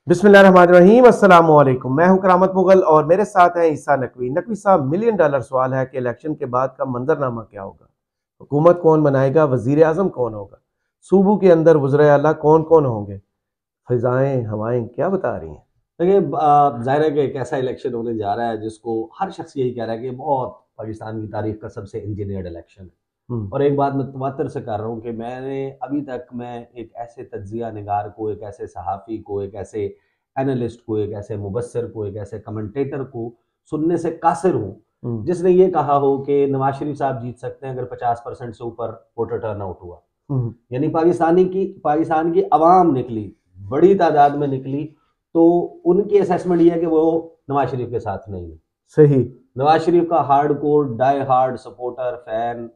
बिस्मिल्लाहिर्रहमानिर्रहीम, अस्सलाम वालेकुम। मैं हूं करामत मुगल और मेरे साथ हैं ईसा नकवी। नकवी साहब, मिलियन डॉलर सवाल है कि इलेक्शन के बाद का मंजरनामा क्या होगा? हुकूमत कौन बनाएगा? वजीर आजम कौन होगा? सूबों के अंदर वज़राए आला कौन कौन होंगे? फिजाएं हवाएं क्या बता रही हैं? देखिए, जाहिर है कि एक ऐसा इलेक्शन होने जा रहा है जिसको हर शख्स यही कह रहा है कि बहुत पाकिस्तान की तारीख का सबसे इंजीनियर्ड इलेक्शन है। हम्म। और एक बात मैं तवत्तर से कर रहा हूँ कि मैंने अभी तक मैं एक ऐसे तज्जिया निगार को, एक ऐसे सहाफ़ी को, एक ऐसे एनालिस्ट को, एक ऐसे मुबस्सिर को, एक ऐसे कमेंटेटर को सुनने से कासिर हूँ हम्म। जिसने ये कहा हो कि नवाज शरीफ साहब जीत सकते हैं अगर 50% से ऊपर वोटर टर्नआउट हुआ। हम्म। यानी पाकिस्तान की आवाम निकली, बड़ी तादाद में निकली, तो उनकी असेसमेंट ये है कि वो नवाज शरीफ के साथ नहीं है। सही। नवाज शरीफ का hard core die hard supporter fan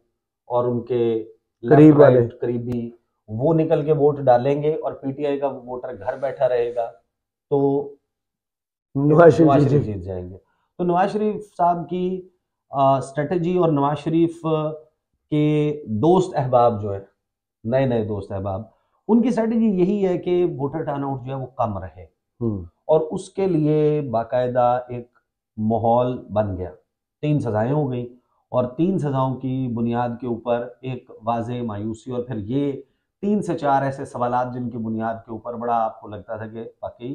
और उनके लेफ्ट करीब वाले। राइट करीबी वो निकल के वोट डालेंगे और पीटीआई का वोटर घर बैठा रहेगा, तो नवाज शरीफ नवाज जी जी। शरीफ जीत जाएंगे। तो नवाज शरीफ साहब की स्ट्रेटजी और नवाज शरीफ के दोस्त अहबाब जो है, नए नए दोस्त अहबाब, उनकी स्ट्रेटजी यही है कि वोटर टर्नआउट जो है वो कम रहे। हम्म। और उसके लिए बाकायदा एक माहौल बन गया। 3 सजाएं हो गई और 3 सजाओं की बुनियाद के ऊपर एक वाज़ेह मायूसी, और फिर ये 3 से 4 ऐसे सवालात जिनकी बुनियाद के ऊपर बड़ा आपको लगता था कि वाकई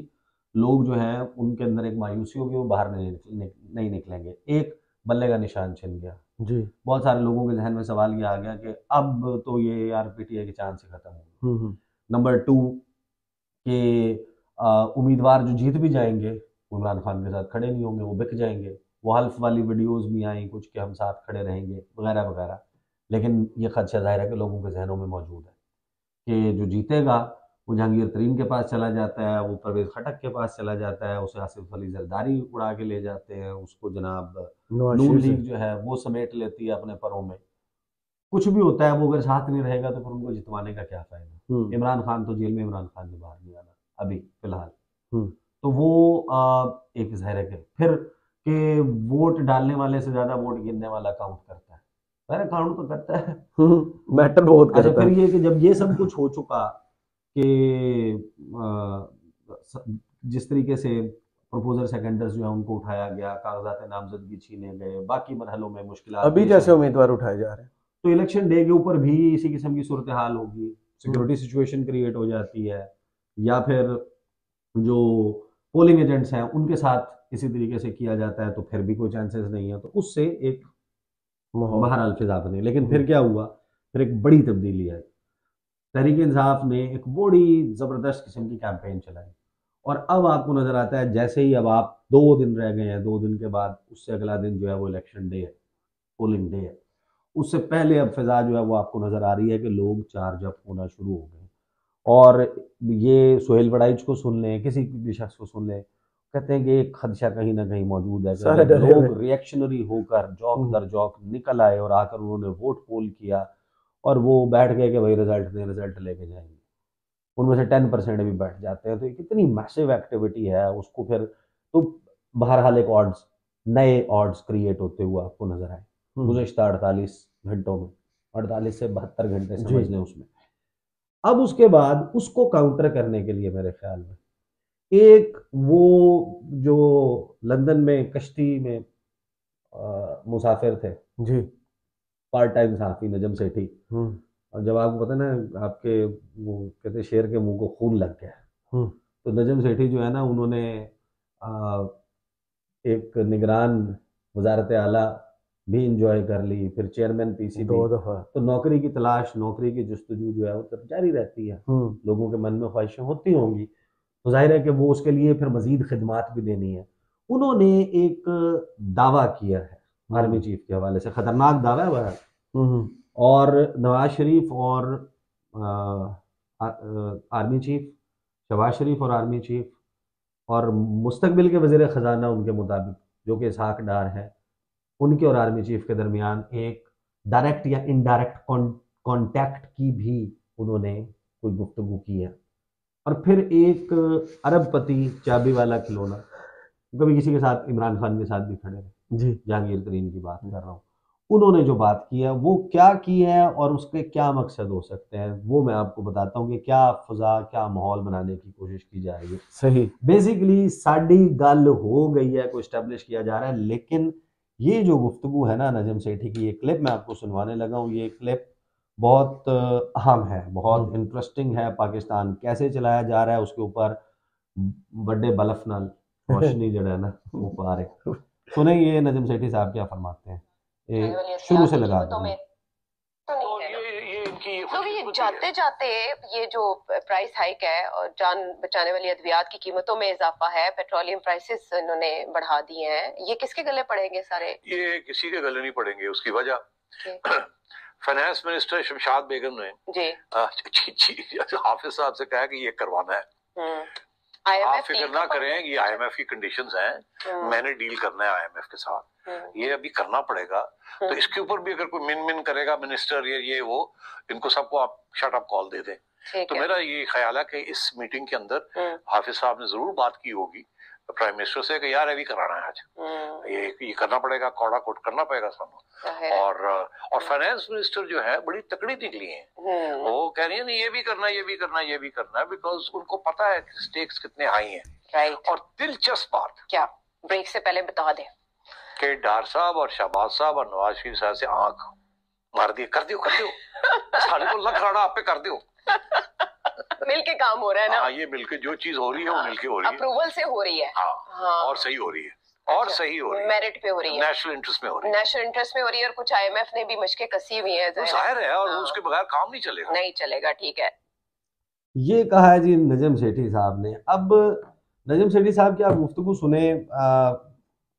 लोग जो हैं उनके अंदर एक मायूसी होगी, वो बाहर नहीं निकलेंगे। एक बल्ले का निशान छिन गया। जी। बहुत सारे लोगों के जहन में सवाल ये आ गया कि अब तो ये यार पीटीआई के चांस ही खत्म हो गए। हम्म। नंबर 2 कि उम्मीदवार जो जीत भी जाएंगे वो इमरान खान के साथ खड़े नहीं होंगे, वो बिक जाएंगे। वो हल्फ वाली वीडियोस भी आई कुछ कि हम साथ खड़े रहेंगे वगैरह वगैरह। लेकिन ये खदशा ज़ाहिर है कि लोगों के जहनों में मौजूद है कि जो जीतेगा वो जहांगीर तरीन के पास चला जाता है, वो परवेज़ खटक के पास चला जाता है, उसे आसिफ अली जरदारी उड़ा के ले जाते हैं, उसको जनाब नवाज नून शरीफ से। लीग जो है वो समेट लेती है अपने परों में। कुछ भी होता है, वो अगर साथ नहीं रहेगा तो फिर उनको जितवाने का क्या फ़ायदा? हम्म। इमरान खान तो जेल में, इमरान खान ने बाहर नहीं आना अभी फ़िलहाल। हम्म। तो वो एक ज़ाहिर है कि फिर के वोट डालने वाले से ज़्यादा वोट गिनने वाला काउंट करता है। ज़ाहिर है काउंट तो करता है। मैटर बहुत अच्छा, करता फिर है। ये कि जब ये सब कुछ हो चुका कि जिस तरीके से प्रपोजर सेकेंडर्स जो है उनको उठाया गया, कागजात नामजदगी छीने गए, बाकी मरहलों में मुश्किलात अभी पेश जैसे आई, उम्मीदवार उठाए जा रहे हैं। तो इलेक्शन डे के ऊपर भी इसी किस्म की सूरत हाल होगी। हम्म। सिक्योरिटी सिचुएशन क्रिएट हो जाती है, या फिर जो पोलिंग एजेंट्स हैं उनके साथ इसी तरीके से किया जाता है, तो फिर भी कोई चांसेस नहीं है, तो उससे एक माहौल। बहरहाल फिजा बनी। लेकिन फिर हम्म। क्या हुआ? फिर एक बड़ी तब्दीली आई। तहरीक इंसाफ ने एक बड़ी ज़बरदस्त किस्म की कैंपेन चलाई, और अब आपको नज़र आता है जैसे ही अब आप 2 दिन रह गए हैं, 2 दिन के बाद उससे अगला दिन जो है वो इलेक्शन डे है, पोलिंग डे है। उससे पहले अब फिजा जो है वो आपको नज़र आ रही है कि लोग चार्ज अप होना शुरू हो गए। और ये सुहेल वड़ाइच को सुन लें, किसी भी शख्स को सुन लें, कहते हैं कि एक खदशा कहीं ना कहीं मौजूद है कि सारे अगर डरे हुए। लोग रिएक्शनरी होकर जौक हम्म। दर जौक निकल आए और आकर उन्होंने वोट पोल किया, और वो बैठ गए कि भाई रिजल्ट नहीं, रिजल्ट लेके जाएंगे, उनमें से 10% भी बैठ जाते हैं, तो ये कितनी मैसिव एक्टिविटी है उसको फिर, तो बहरहाल एक ऑड्स, नए ऑड्स क्रिएट होते हुए आपको नजर आए हम्म। गुज़श्ता 48 घंटों में। 48 से 72 घंटे जी। समझ लें उसमें। अब उसके बाद उसको काउंटर करने के लिए मेरे ख्याल में एक वो जो लंदन में कश्ती में मुसाफिर थे, जी। पार्ट टाइम सहाफ़ी नजम सेठी। हम्म। और जब आपको पता है ना, आपके वो कहते हैं शेर के मुंह को खून लग गया, हम्म। तो नजम सेठी जो है ना, उन्होंने आ, एक निगरान वजारत आला भी इंजॉय कर ली, फिर चेयरमैन दो पीसीबी। दफा। तो नौकरी की तलाश, नौकरी की जस्तजू जो है वो तब जारी रहती है। हम्म। लोगों के मन में ख्वाहिशें होती होंगी, तो जाहिर है कि वो उसके लिए फिर मजीद खिदमात भी देनी है। उन्होंने एक दावा किया है आर्मी हम्म। चीफ के हवाले से, खतरनाक दावा है वह। हम्म। और नवाज शरीफ और आर्मी चीफ, शहबाज शरीफ और आर्मी चीफ, और मुस्तकबिल के वज़ीर ख़जाना उनके मुताबिक जो कि इसहाक डार है, उनके और आर्मी चीफ के दरमियान एक डायरेक्ट या इनडायरेक्ट कॉन्टैक्ट की भी उन्होंने कोई गुफ्तगू की है। और फिर एक अरबपति चाबी वाला खिलौना, कभी किसी के साथ, इमरान खान के साथ भी खड़े रहे, जी। जहांगीर तरीन की बात कर रहा हूँ, उन्होंने जो बात की है वो क्या की है और उसके क्या मकसद हो सकते हैं, वो मैं आपको बताता हूँ कि क्या फजा, क्या माहौल बनाने की कोशिश की जा रही है। सही। बेसिकली साड़ी गल हो गई है, को इस्टेब्लिश किया जा रहा है, लेकिन ये जो गुफ्तगू है ना नजम सेठी की, ये क्लिप मैं आपको सुनवाने लगा हूँ, ये क्लिप बहुत अहम है, बहुत इंटरेस्टिंग है। पाकिस्तान कैसे चलाया जा रहा है उसके ऊपर बड़े बलफ नाल रोशनी जो है ना वो पा रहे। सुने ये नजम सेठी साहब क्या फरमाते हैं, ये शुरू से लगा देंगे। तो नहीं है ये इनकी लोग ये जाते जाते ये जो प्राइस हाइक है और जान बचाने वाली अद्वियात की कीमतों में इजाफा है, पेट्रोलियम प्राइसेस इन्होंने बढ़ा दिए हैं, ये किसके गले पड़ेंगे सारे? ये किसी के गले नहीं पड़ेंगे। उसकी वजह फाइनेंस मिनिस्टर शमशाद बेगम ने हाफिज साहब से कहा कि ये करवाना है। आप फिक्र ना करें, ये IMF की कंडीशंस हैं, मैंने डील करना है IMF के साथ, ये अभी करना पड़ेगा। तो इसके ऊपर भी अगर कोई मिन करेगा मिनिस्टर ये वो, इनको सबको आप शट अप कॉल दे दें। तो मेरा ये ख्याल है कि इस मीटिंग के अंदर हाफिज साहब ने जरूर बात की होगी प्राइम मिनिस्टर से कि यार ये भी कराना है आज, ये करना पड़ेगा, कौड़ा कोट करना पड़ेगा सामने। और फाइनेंस मिनिस्टर जो है बड़ी तकड़ी निकली है, वो कह रही है नहीं ये भी करना है, ये भी करना है, ये भी करना है, बिकॉज उनको पता है कि स्टेक्स कितने हाई हैं। राइट। और दिलचस्प बात क्या, ब्रेक से पहले बता दें कि डार साहब और शहबाज साहब और नवाज शरीफ साहब से आंख मार दिए, कर दियो सारे को लखड़ा आप पे कर दियो। मिलके काम हो रहा है ना। हाँ, ये मिलके जो चीज हो रही है वो मिलके हो रही है, अप्रूवल से हो रही है। हाँ, और सही हो रही है, और अच्छा, सही हो रही है, मेरिट पे हो रही है, नेशनल इंटरेस्ट में हो रही है, नेशनल इंटरेस्ट में हो रही है। और कुछ IMF ने भी मशके कसी हुई है, जाहिर है, और उसके बगैर काम नहीं चलेगा, नहीं चलेगा। ठीक है, ये कहा है जी नजम सेठी साहब ने। अब नजम सेठी साहब की आप गुफ्तगू सुने,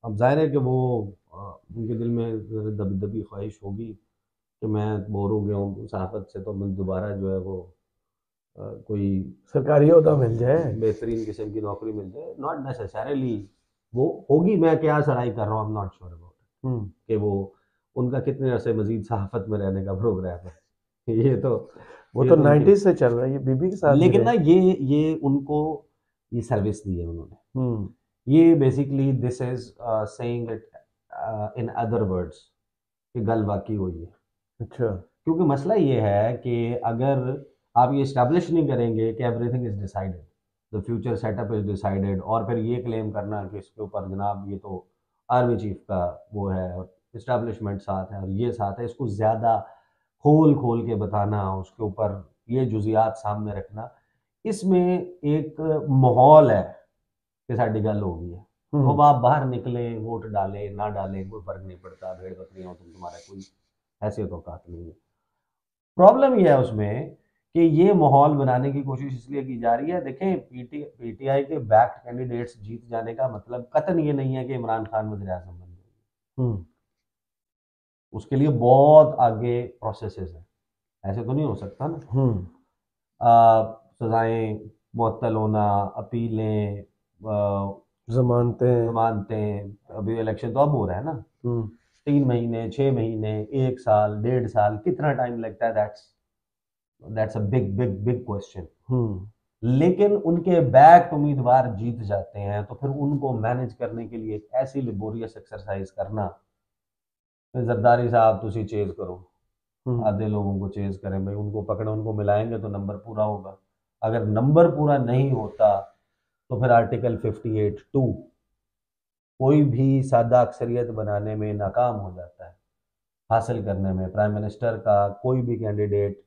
अब जाहिर है कि वो उनके दिल में दबी दबी ख्वाहिश होगी कि मैं बोर हो गया हूँ सहाफत से, तो मैं दोबारा जो है वो कोई सरकारी ओहदा मिल जाए, बेहतरीन किस्म की नौकरी मिल जाए। नॉट नेसेसरली वो होगी, मैं क्या सराई कर रहा हूँ, I am not sure about कि वो उनका कितने अरसे मजीद सहाफत में रहने का प्रोग्राम है। ये तो वो तो 90s से चल रहा है, ये बीबी के साथ। लेकिन ना ये उनको ये सर्विस दी है उन्होंने। ये basically this is saying it in other words कि गल वाकई हुई है। अच्छा, क्योंकि मसला ये है कि अगर आप ये इस्टेब्लिश नहीं करेंगे कि everything is decided, the future setup is decided, और फिर ये क्लेम करना कि इसके ऊपर जनाब ये तो आर्मी चीफ का वो है और इस्टेब्लिशमेंट साथ है और ये साथ है, इसको ज़्यादा खोल के बताना, उसके ऊपर ये जुजियात सामने रखना, इसमें एक माहौल है कि साड़ी गल हो गई है। तो अब आप बाहर निकले, वोट डाले ना डाले कोई फर्क नहीं पड़ता, भेड़ बकरियां तुम्हारा कोई हैसियत औकात नहीं है। प्रॉब्लम यह है उसमें कि ये माहौल बनाने की कोशिश इसलिए की जा रही है। देखें, पीटीआई के बैक्ड कैंडिडेट्स जीत जाने का मतलब कतन ये नहीं है कि इमरान खान वज़ीर आज़म बन जाएंगे। उसके लिए बहुत आगे प्रोसेसेस हैं, ऐसे तो नहीं हो सकता ना। सजाएं मुअत्तल होना, अपीलें, जमानतें, अभी इलेक्शन तो अब हो रहा है ना, 3 महीने, 6 महीने, 1 साल, 1.5 साल, कितना टाइम लगता है? That's a big question. लेकिन उनके बैक उम्मीदवार जीत जाते हैं तो फिर उनको मैनेज करने के लिए एक ऐसी लेबोरियस एक्सरसाइज करना, जरदारी साहब तुसी चेज करो, आधे लोगों को चेज करें भाई, उनको पकड़े, उनको मिलाएंगे तो नंबर पूरा होगा। अगर नंबर पूरा नहीं होता तो फिर आर्टिकल 58(2) कोई भी सादा अक्सरियत बनाने में नाकाम हो जाता है, हासिल करने में। प्राइम मिनिस्टर का कोई भी कैंडिडेट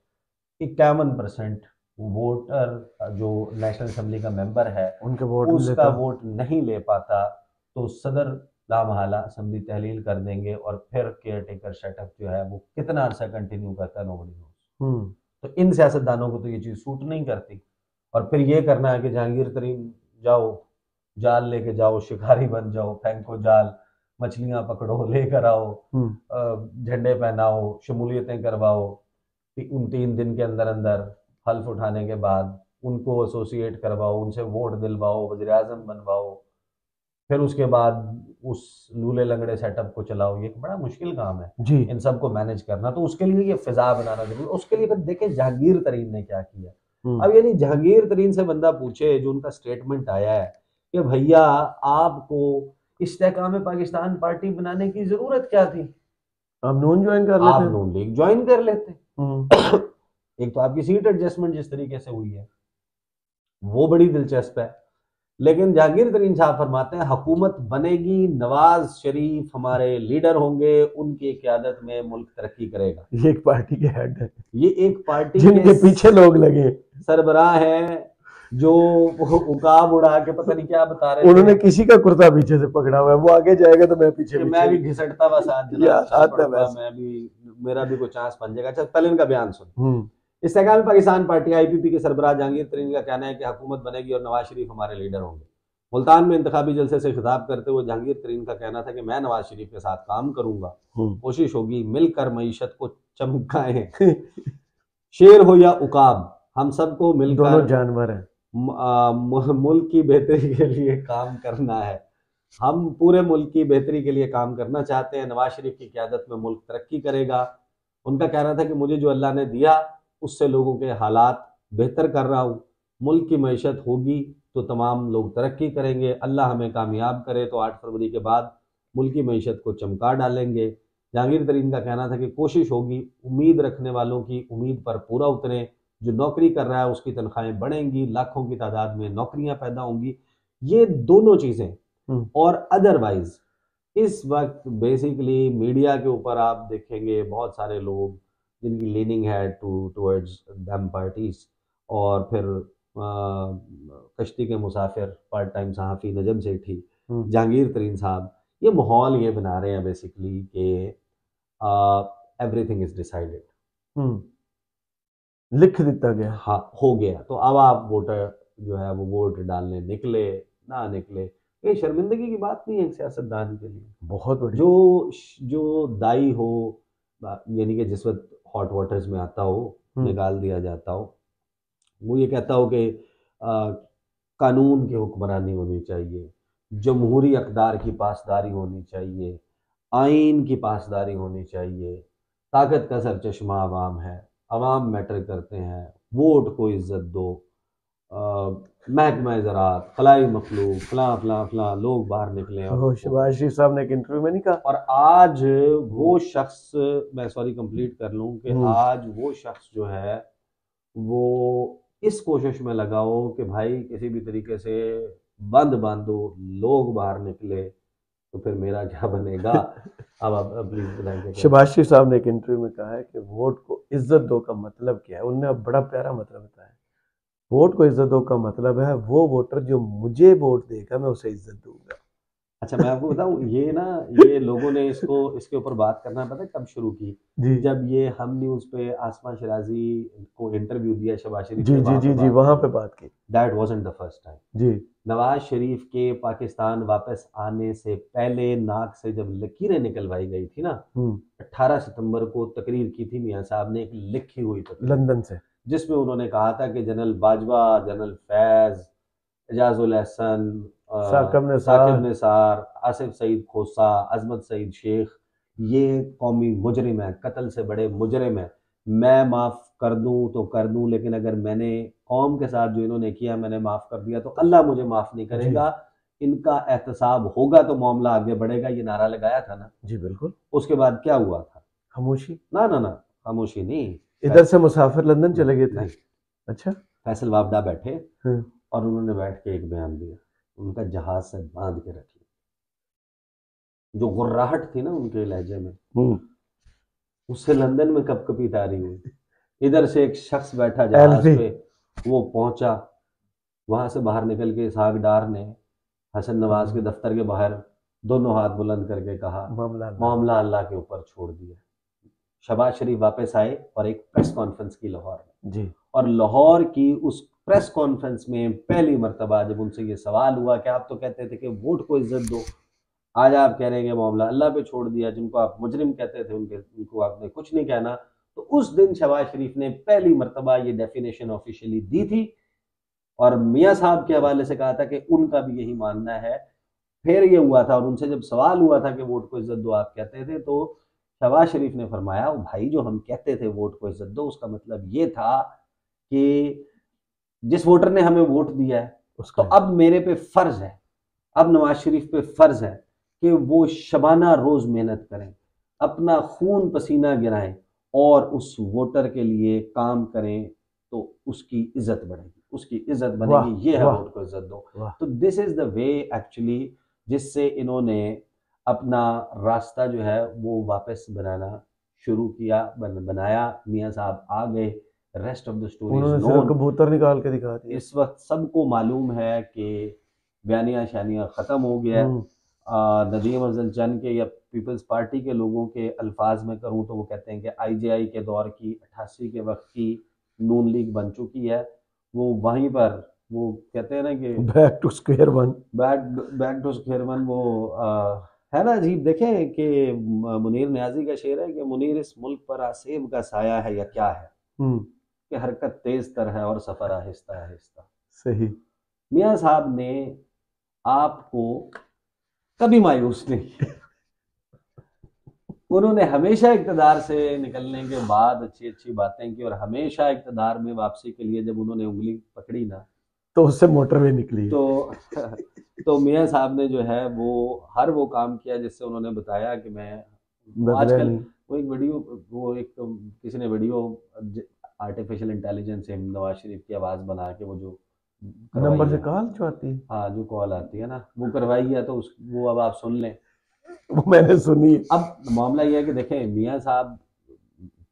51% वोटर जो नेशनल असेंबली का मेंबर है उनके वोट उसका वोट नहीं ले पाता तो सदर लामहाला असेंबली तहलील कर देंगे और फिर केयर टेकर सेटअप जो है वो कितना अर्सा कंटिन्यू करता है, नोबडी नोस। तो इन सियासतदानों को तो ये चीज़ सूट नहीं करती। और फिर ये करना है कि जहांगीर तरीन जाओ, जाल लेके जाओ, शिकारी बन जाओ, फेंको जाल, मछलियां पकड़ो, लेकर आओ, झंडे पहनाओ, शमूलियतें करवाओ, उन 3 दिन के अंदर अंदर हल्फ उठाने के बाद उनको एसोसिएट करवाओ, उनसे वोट दिलवाओ, वज़ीर आज़म बनवाओ, फिर उसके बाद उस लूले लंगड़े सेटअप को चलाओ। ये बड़ा मुश्किल काम है जी, इन सब को मैनेज करना। तो उसके लिए ये फिजा बनाना जरूरी। उसके लिए फिर देखें जहांगीर तरीन ने क्या किया। अब यानी जहांगीर तरीन से बंदा पूछे, जो उनका स्टेटमेंट आया है कि भैया आपको इस्तेहकाम पाकिस्तान पार्टी बनाने की जरूरत क्या थी, आप नून ज्वाइन कर लेते आप नून लीग ज्वाइन कर लेते। एक तो आपकी सीट एडजस्टमेंट जिस तरीके से हुई है वो बड़ी दिलचस्प है। लेकिन जहांगीर तरीन साहब फरमाते हैं हुकूमत बनेगी, नवाज शरीफ हमारे लीडर होंगे, उनकी क़यादत में मुल्क तरक्की करेगा। ये एक पार्टी के हेड है, ये एक पार्टी जिनके पीछे लोग लगे सरबराह हैं जो उकाब उड़ा के पता नहीं क्या बता रहे उन्होंने किसी का कुर्ता पीछे से पकड़ा हुआ है, वो आगे जाएगा तो मैं पीछे मैं भी घिसटता हुआ साथ मैं भी, मेरा भी कोई चांस बन जाएगा। अच्छा पहले इनका बयान सुन। इस्तेकाम पाकिस्तान पार्टी आईपीपी के सरबराह जहांगीर तरीन का कहना है कि हुकूमत बनेगी और नवाज शरीफ हमारे लीडर होंगे। मुल्तान में इंतखाबी जलसे से खिताब करते हुए जहांगीर तरीन का कहना था कि मैं नवाज शरीफ के साथ काम करूंगा, कोशिश होगी मिलकर मईशत को चमकाएं। शेर हो या उकाब, हम सबको मिलकर, दोनों जानवर हैं, मुल्क की बेहतरी के लिए काम करना है। हम पूरे मुल्क की बेहतरी के लिए काम करना चाहते हैं। नवाज शरीफ की क़यादत में मुल्क तरक्की करेगा। उनका कहना था कि मुझे जो अल्लाह ने दिया उससे लोगों के हालात बेहतर कर रहा हूँ। मुल्क की मईशत होगी तो तमाम लोग तरक्की करेंगे। अल्लाह हमें कामयाब करे तो 8 फरवरी के बाद मुल्क की मईशत को चमका डालेंगे। जहांगीर तरीन का कहना था कि कोशिश होगी उम्मीद रखने वालों की उम्मीद पर पूरा उतरे, जो नौकरी कर रहा है उसकी तनख्वाहें बढ़ेंगी, लाखों की तादाद में नौकरियां पैदा होंगी। ये दोनों चीज़ें और अदरवाइज इस वक्त बेसिकली मीडिया के ऊपर आप देखेंगे बहुत सारे लोग जिनकी लीनिंग है टूवर्ड्स दम पार्टीज, और फिर कश्ती के मुसाफिर पार्ट टाइम सहाफ़ी नजम सेठी, जहांगीर तरीन साहब, ये माहौल ये बना रहे हैं बेसिकली कि एवरीथिंग इज डिसाइडेड, लिख दिया गया, हाँ हो गया। तो अब आप वोटर जो है वो वोट डालने निकले ना निकले, ये शर्मिंदगी की बात नहीं है सियासतदान के लिए। बहुत बड़ी, जो दाई हो, यानी कि जिस वक्त हॉट वाटर्स में आता हो, निकाल दिया जाता हो, वो ये कहता हो कि कानून की हुक्मरानी होनी चाहिए, जमहूरी अक़दार की पासदारी होनी चाहिए, आइन की पासदारी होनी चाहिए, ताकत का सरचश्मा अवाम है, अवाम मैटर करते हैं, वोट को इज्जत दो, महकमा ज़राअत, खलाई मखलूक, फलां फलां फलां लोग बाहर निकले। और शहबाज शरीफ साहब ने एक इंटरव्यू में नहीं कहा, और आज वो शख्स, मैं सॉरी कंप्लीट कर लूँ कि आज वो शख्स जो है वो इस कोशिश में लगाओ कि भाई किसी भी तरीके से बंद बांधो, लोग बाहर निकले तो फिर मेरा क्या बनेगा। अब आप प्लीज बताएं। शहबाज शरीफ साहब ने एक इंटरव्यू में कहा है कि वोट को इज्जत दो का मतलब क्या है। उन्होंने अब बड़ा प्यारा मतलब बताया, वोट को इज्जत दो का मतलब है वो वोटर जो मुझे वोट देगा मैं उसे इज्जत दूंगा। अच्छा मैं आपको बताऊं, ये लोगों ने इसके ऊपर बात करना पता है कब शुरू की? जब ये हम न्यूज पे आसमा शराजी को इंटरव्यू दिया शहबाज शरीफ, जी वहां पे बात की। That wasn't the first time ji. Nawaz Sharif के पाकिस्तान वापस आने से पहले नाक से जब लकीरें निकलवाई गई थी ना, 18 सितंबर को तकरीर की थी मियां साहब ने, एक लिखी हुई तकरीर लंदन से, जिसमें उन्होंने कहा था कि जनरल बाजवा, जनरल फैज, एजाजुल एहसन, साकिब निसार, आसिफ सईद खोसा, अजमत सईद शेख, ये कौमी मुजरिम है, कत्ल से बड़े मुजरिम है। मैं माफ़ कर दूं तो कर दूं, लेकिन अगर मैंने कौम के साथ जो इन्होंने किया मैंने माफ़ कर दिया तो अल्लाह मुझे माफ़ नहीं करेगा। इनका एहतसाब होगा तो मामला आगे बढ़ेगा। ये नारा लगाया था ना। जी बिल्कुल। उसके बाद क्या हुआ था? खामोशी। ना ना ना खामोशी नहीं, इधर से मुसाफिर लंदन चले गए थे। अच्छा। फैसल वापडा बैठे और उन्होंने बैठ के एक बयान दिया, उनका जहाज से बांध के रख लिया। जो गुर्राहट थी ना उनके लहजे में, उससे लंदन में कपकपी तारी हुई। इधर से एक शख्स बैठा जहाज पे, वो पहुंचा, वहां से बाहर निकल के इसहाक डार ने हसन नवाज के दफ्तर के बाहर दोनों हाथ बुलंद करके कहा मामला अल्लाह के ऊपर छोड़ दिया। शहबाज शरीफ वापस आए और एक प्रेस कॉन्फ्रेंस की लाहौर में जी, और लाहौर की उस प्रेस कॉन्फ्रेंस में पहली मर्तबा जब उनसे ये सवाल हुआ कि आप तो कहते थे कि वोट को इज्जत दो, आज आप कह रहे हैं कि मामला अल्लाह पे छोड़ दिया, जिनको आप मुजरिम कहते थे उनको आपने कुछ नहीं कहना, तो उस दिन शहबाज शरीफ ने पहली मर्तबा ये डेफिनेशन ऑफिशियली दी थी और मियाँ साहब के हवाले से कहा था कि उनका भी यही मानना है। फिर ये हुआ था और उनसे जब सवाल हुआ था कि वोट को इज्जत दो आप कहते थे, तो शहबाज शरीफ ने फरमाया भाई जो हम कहते थे वोट को इज्जत दो, उसका मतलब ये था कि जिस वोटर ने हमें वोट दिया है तो अब मेरे पे फर्ज है, अब नवाज शरीफ पे फर्ज है कि वो शबाना रोज मेहनत करें, अपना खून पसीना गिराएं और उस वोटर के लिए काम करें तो उसकी इज्जत बढ़ेगी, उसकी इज्जत बनेगी। ये है वोट को इज्जत दो। तो this is the way actually जिससे इन्होंने अपना रास्ता जो है वो वापस बनाना शुरू किया, बनाया। मियाँ साहब आ गए, रेस्ट ऑफ द स्टोरी सिर्फ कबूतर निकाल के दिखा दिया। इस वक्त सबको मालूम है कि बयानिया शानिया ख़त्म हो गया। नदीम अफजल चंद के या पीपल्स पार्टी के लोगों के अल्फाज में करूं तो वो कहते हैं कि IJI के दौर की 88 के वक्त की नून लीग बन चुकी है। वो वहीं पर वो कहते हैं ना कि back to square one, back to square one. वो है ना अजीब। देखें कि मुनीर न्याजी का शेर है कि मुनीर इस मुल्क पर आसेब का साया है या क्या है, कि हरकत तेज तर है और सफर आहिस्ता आहिस्ता। सही। मियाँ साहब ने आपको कभी मायूस नहीं उन्होंने हमेशा इक़्तिदार से निकलने के बाद अच्छी अच्छी बातें की, और हमेशा इक़्तिदार में वापसी के लिए जब उन्होंने उंगली पकड़ी ना तो उससे मोटरवे निकली। तो मियाँ साहब ने जो है वो हर वो काम किया जिससे उन्होंने बताया कि मैं आजकल वो एक वीडियो, वो एक किसी ने वीडियो आर्टिफिशियल इंटेलिजेंस से नवाज शरीफ की आवाज़ बना के वो जो नंबर से कॉल जो आती है, हाँ जो कॉल आती है ना, वो करवाई है। तो उस वो अब आप सुन लें, वो मैंने सुनी। अब मामला ये है कि देखें मियाँ साहब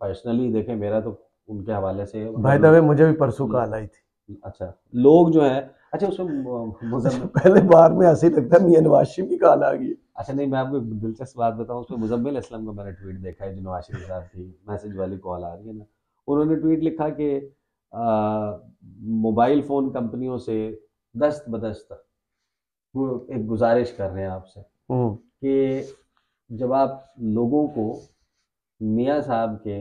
पर्सनली देखें, मेरा तो उनके हवाले से भाई दबे मुझे भी परसों कॉल आई थी। अच्छा लोग जो है, अच्छा उसमें पहले बार में हंसी लगता है मियाँ नवाज शरीफ की कॉल आ गई। अच्छा नहीं, मैं आपको एक दिलचस्प बात बताऊं, उसमें मुजम्मिल असलम का मैंने ट्वीट देखा है जो नवाज शरीफ साहब की मैसेज वाली कॉल आ रही है ना, उन्होंने ट्वीट लिखा कि मोबाइल फ़ोन कंपनियों से दस्त बदस्त वो एक गुजारिश कर रहे हैं आपसे कि जब आप लोगों को मियाँ साहब के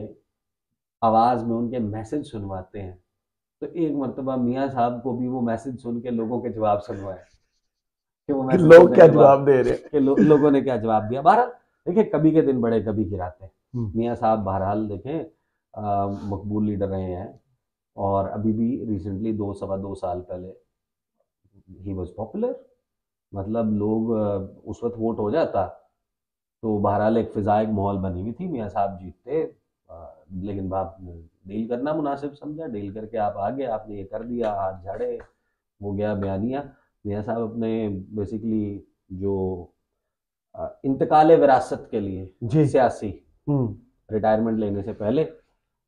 आवाज़ में उनके मैसेज सुनवाते हैं तो एक मरतबा मियाँ साहब को भी वो मैसेज सुन के लोगों के जवाब सुनवाएं कि वो मैसेज लोग क्या जवाब दे रहे हैं, कि लोगों ने क्या जवाब दिया। बहरहाल देखिए, कभी के दिन बड़े कभी गिराते हैं। मियाँ साहब बहरहाल देखें मकबूल लीडर रहे हैं, और अभी भी रिसेंटली 2 साल पहले ही वॉज पॉपुलर। मतलब लोग उस वक्त वोट हो जाता तो बहरहाल एक फिजा एक माहौल बनी हुई थी, मियाँ साहब जीतते, लेकिन बाप ने डील करना मुनासिब समझा, डील करके आप आगे आपने ये कर दिया, हाथ झाड़े, वो गया बयानिया। मियाँ साहब अपने बेसिकली जो इंतकाल विरासत के लिए सियासी रिटायरमेंट लेने से पहले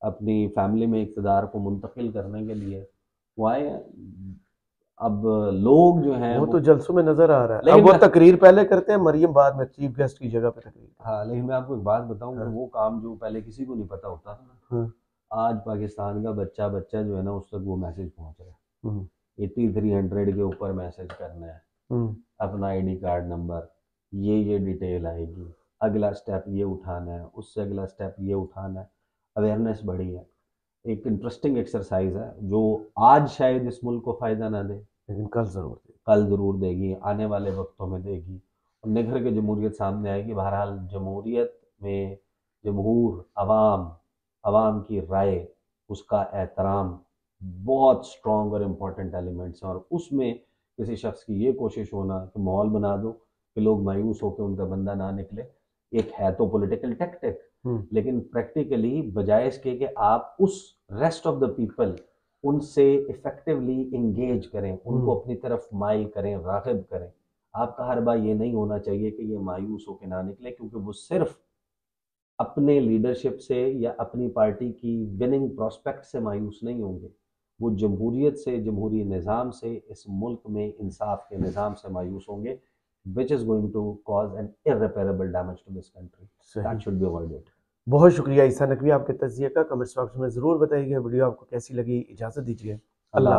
अपनी फैमिली में इक़्तिदार को मुंतकिल करने के लिए वो आए हैं। अब लोग जो हैं वो तो जलसों में नजर आ रहा है। अब वो तकरीर पहले करते हैं, मरियम बाद में चीफ गेस्ट की जगह पे तकरीर। हाँ, लेकिन मैं आपको एक बात बताऊं, वो काम जो पहले किसी को नहीं पता होता था, आज पाकिस्तान का बच्चा जो है ना उस तक वो मैसेज पहुंच रहा है। 8300 के ऊपर मैसेज करना है, अपना ID कार्ड नंबर, ये डिटेल आएगी, अगला स्टेप ये उठाना है, उससे अगला स्टेप ये उठाना है। अवेयरनेस बढ़ी है, एक इंटरेस्टिंग एक्सरसाइज है जो आज शायद इस मुल्क को फ़ायदा ना दे, लेकिन कल ज़रूर देगी, आने वाले वक्तों में देगी। और निखर के जमहूरियत सामने आएगी। बहरहाल जमहूरियत में जमहूर, अवाम की राय, उसका एहतराम बहुत स्ट्रॉन्ग और इम्पॉर्टेंट एलिमेंट्स हैं, और उसमें किसी शख्स की ये कोशिश होना कि माहौल बना दो कि लोग मायूस होकर उनका बंदा ना निकले, एक है तो पॉलिटिकल टैक्टिक, लेकिन प्रैक्टिकली बजाय इसके कि आप उस रेस्ट ऑफ द पीपल उनसे इफेक्टिवली इंगेज करें, उनको अपनी तरफ माइल करें, राग़िब करें। आपका हर बार ये नहीं होना चाहिए कि ये मायूस होकर ना निकले, क्योंकि वो सिर्फ अपने लीडरशिप से या अपनी पार्टी की विनिंग प्रोस्पेक्ट से मायूस नहीं होंगे, वो जमहूरियत से, जमहूरी निज़ाम से, इस मुल्क में इंसाफ के निज़ाम से मायूस होंगे, which is going to cause an irreparable damage to this country. That should be avoided. बहुत शुक्रिया ईसा नकवी आपके तज़किया का। कमेंट्स बॉक्स में ज़रूर बताइएगा वीडियो आपको कैसी लगी। इजाज़त दीजिए, अल्लाह।